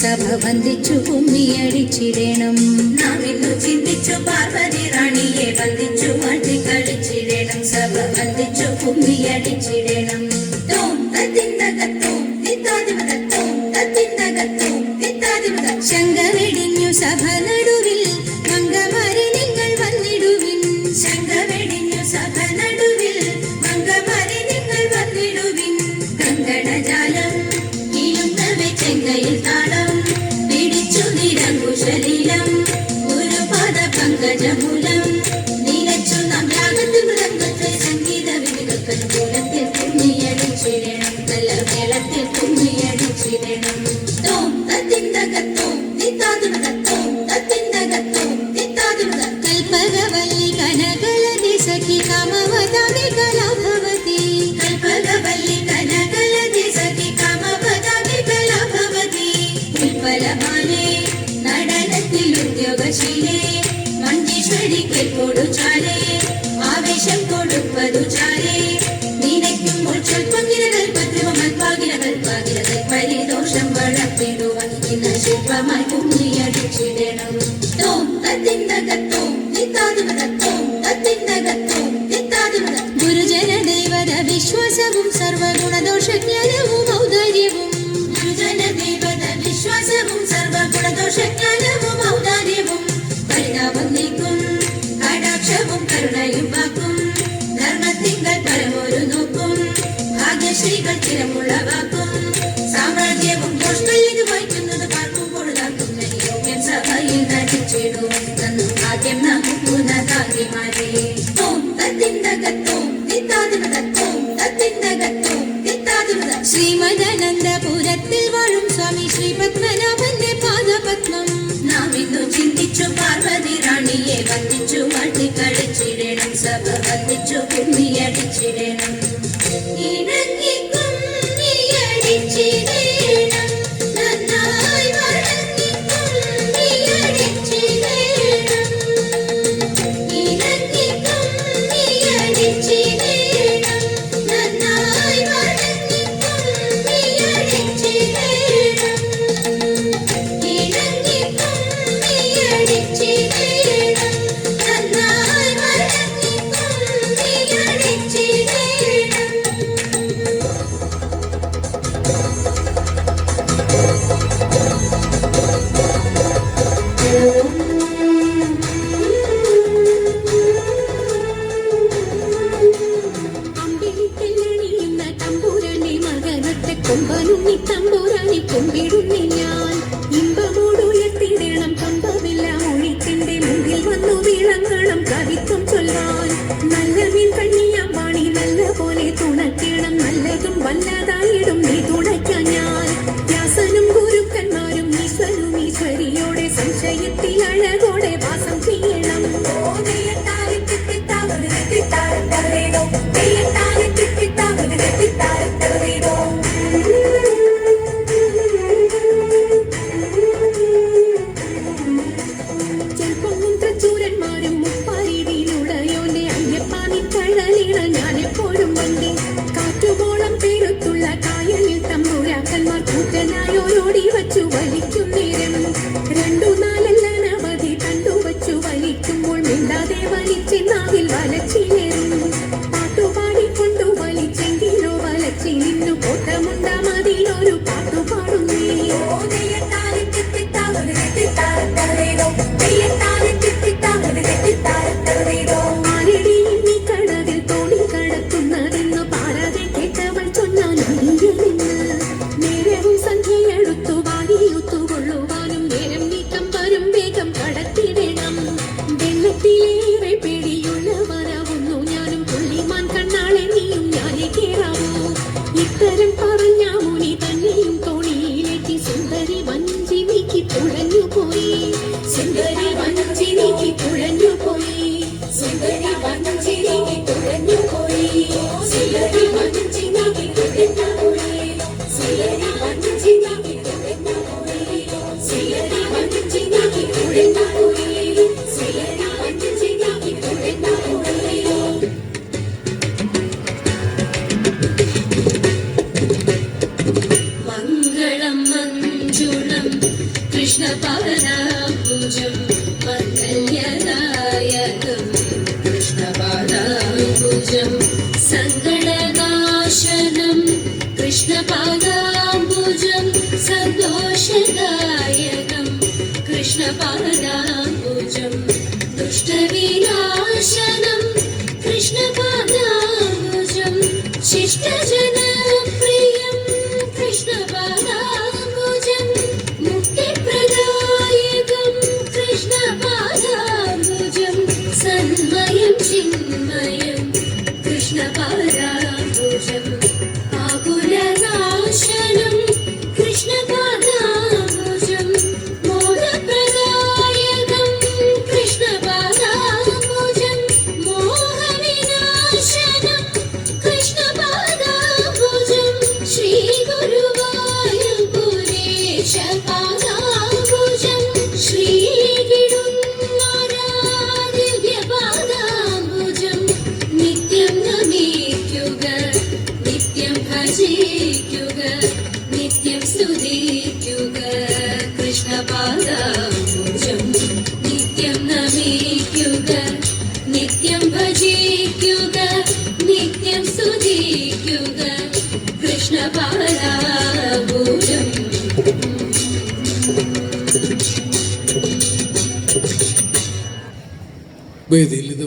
സഭ വന്ദിച്ചു കുമ്മിയടിച്ചിടണം. നാം ഇന്നു ചിന്തിച്ചു പാർവതി റാണിയെ വന്ദിച്ചു മാറ്റിക്കളിച്ചിടണം. സഭ വന്ദിച്ചു കുമ്മിയടിച്ചിടണം. ശങ്ക വെടിഞ്ഞു സഭ നടുവിൽ മംഗമാരെ നിങ്ങൾ വന്നിടുവിൻ. ശങ്ക വെടിഞ്ഞു സഭ നടുവിൽ മംഗമാരെ നിങ്ങൾ വന്നിടുവിൻ. കങ്കണജാലം ചെങ്കയിൽ താളം പിടിച്ചു നിരങ്കുശലീലം ഗുരുപാദ പങ്കജമൂലം നിലച്ചു നാം രാഗത്തിൽ മൃദംഗത്തിൽ സംഗീത വിധികൾക്ക് മൂലത്തിൽ കുമ്മിയടിച്ചിടണം. നല്ല മേളത്തിൽ കുമ്മിയടിച്ചിടണം. ബലവാനേ നടനത്തിൽ ഉദ്യോഗശീലേ മഞ്ചേശ്വരി കേൾപ്പോടു ചാലേ ആവേശം കൊടുപ്പതു ചാലേ നിനയ്ക്കുമ്പോൾ ചൊൽപ്പങ്കിരകൾ പത്രിമൽപ്പാകിരകൾ പാകിരകൾ പരിദോഷം വളർത്തിടുവാൻ ഇന്ന് ശില്പമായി കുമ്മിയടിച്ചിടണം തോം തത്തിന്തകത്തോം തിത്താതിമതത്തോം തത്തിന്തകത്തോം തിത്താതിമത ഗുരുജന ദൈവത വിശ്വാസവും സർവഗുണദോഷജ്ഞാനവും ഔദാര്യവും ഗുരുജന ദൈവത വിശ്വാസവും സർവഗുണദോഷജ്ഞാനവും ഔദാര്യവും പരിതാപം നീക്കും കടാക്ഷവും കരുണയും വാക്കും ധർമ്മത്തിങ്കൾ പരമൊരു നോക്കും ഭാഗ്യശ്രീകൾ ചിരമുള്ളവാക്കും സാമ്രാജ്യവും ദോഷങ്ങൾ വായിക്കുന്നത് പാർക്കുമ്പോൾ യോഗ്യൻ സഭയിൽ നടിച്ചിടും തന്നു ആദ്യം നമുക്ക് നഗാരിമാരെ തോം തത്തിന്തകത്തോം തിത്താതിമതത്തോം തത്തിന്തകത്തോം തിത്താതിമത ശ്രീമദാനന്ദപുരത്തിൽ വാഴും സ്വാമി ശ്രീ പത്മനാഭന്റെ പാദപത്മം നാം ഇന്നു ചിന്തിച്ചു പാർവതി റാണിയെ വന്ദിച്ചു വാട്ടിക്കളിച്ചിടണം സഭ വന്ദിച്ചു കുമ്മിയടിച്ചിടണം ഇണങ്ങി കുമ്മിയടിച്ചിടണം നന്നായി വണങ്ങി കുമ്മിയടിച്ചിടണം ഇണങ്ങി കുമ്മിയടിച്ചിടണം നന്നായി വണങ്ങി കുമ്മിയടിച്ചിടണം ഇണങ്ങി കുമ്മിയടിച്ചിടണം നന്നായി വണങ്ങി കുമ്മിയടിച്ചിടണം അമ്പിളിക്കെല്ലണിയുന്ന തമ്പുരാന്റെ മകനത്തെ കൊമ്പനുണ്ണി തമ്പുരാനെ കൊമ്പിടുന്നി ഞാൻ ഇമ്പമോടുയർത്തിടണം കമ്പമില്ല ഒഴിക്കെന്റെ മുമ്പിൽ വന്നു വിളങ്ങണം കവിത്വം ചൊല്ലാൻ നല്ല മീൻ കണ്ണിയാമ്പാണി നല്ല പോലെ തുണയ്ക്കണം നല്ലതും വല്ലതായിടും നീ തുണയ്ക്കാൻ ഞാൻ വ്യാസനും ഗുരുക്കന്മാരും ഈശ്വരും ഈശ്വരിയോടെ സംശയത്തിൽ അഴകോടെ വാസം ചെയ്യണം ചെൽപ്പൊന്നും തൃച്ചൂരന്മാരും മുപ്പാരീതിയിലുടയോന്റെ അയ്യപ്പാനി കഴലിട ഞാനെപ്പോഴും വണ്ടി കാറ്റുപോളം പേരുത്തുള്ള കായലിൽ തമ്പുരാക്കന്മാർ കൂറ്റനായോരോടി വച്ചു വലിക്കും നേരം രണ്ടു നാലല്ലനവധി കണ്ടുവച്ചു വലിക്കുമ്പോൾ മിണ്ടാതെ വലിച്ചെന്നാവിൽ വലച്ചിലേറും പാട്ടുപാടിക്കൊണ്ടു വലിച്ചെങ്കിലോ വലച്ചി നിന്നു കോട്ടമുണ്ട മതിലൊരു പാട്ടുപാടുന്നേ ആരടി നീ കടവിൽ തോണി കടക്കുന്നതെന്നു പാരാതെ കേട്ടവൾ ചൊന്നാലും നേരവും സന്ധ്യയെടുത്തു വാരിയുത്തുകൊള്ളുവാനും നേരം നീക്കം വരും വേഗം കടത്തിടണം വെള്ളത്തിലേറെ പേടിയുള്ളവരാവുന്നു ഞാനും പുള്ളിമാൻ കണ്ണാളെ നീയും ഞാനേ കേറാവൂ ഇത്തരം പറഞ്ഞ മുനി തന്നെയും തോണിയിലേക്ക് സുന്ദരി വഞ്ചി നീക്കി തുഴഞ്ഞുപോയി സുന്ദരി വഞ്ചി നീക്കി തുഴഞ്ഞുപോയി സുന്ദരി വഞ്ചി നീക്കി തുഴഞ്ഞുപോയി സുന്ദരി വഞ്ചി നീക്കി തുഴഞ്ഞുപോയി സുന്ദരി വഞ്ചി നീക്കി തുഴഞ്ഞുപോയി സുന്ദരി വഞ്ചി നീക്കി തുഴഞ്ഞുപോയി സുന്ദരി വഞ്ചി നീക്കി തുഴഞ്ഞുപോയി മംഗളം മഞ്ജുളം കൃഷ്ണപാദാംബുജം മംഗല്യദായകം കൃഷ്ണപാദാംബുജം സങ്കടനാശനം കൃഷ്ണപാദാംബുജം സന്തോഷദായകം കൃഷ്ണപാദാംബുജം ദുഷ്ടവിനാശനം കൃഷ്ണപാദാംബുജം ശിഷ്ടജനപ്രിയം കൃഷ്ണപാദാംബുജം മുക്തിപ്രദായകം കൃഷ്ണപാദാംബുജം സന്മയം ചിന്മയം കൃഷ്ണപാദാംബുജം ആകുലനാശനം കൃഷ്ണപാദാംബുജം മോദപ്രദായകം കൃഷ്ണപാദാംബുജം മോഹവിനാശനം കൃഷ്ണപാദാംബുജം ശ്രീ ഗുരുവായൂരേശ പാദാംബുജം ഭജിക്കുക നിത്യം സ്തുതിക്കുക കൃഷ്ണപാദാംബുജം നിത്യം നമിക്കുക നിത്യം ഭജിക്കുക നിത്യം സ്തുതിക്കുക കൃഷ്ണപാദാംബുജം വേദിയിൽ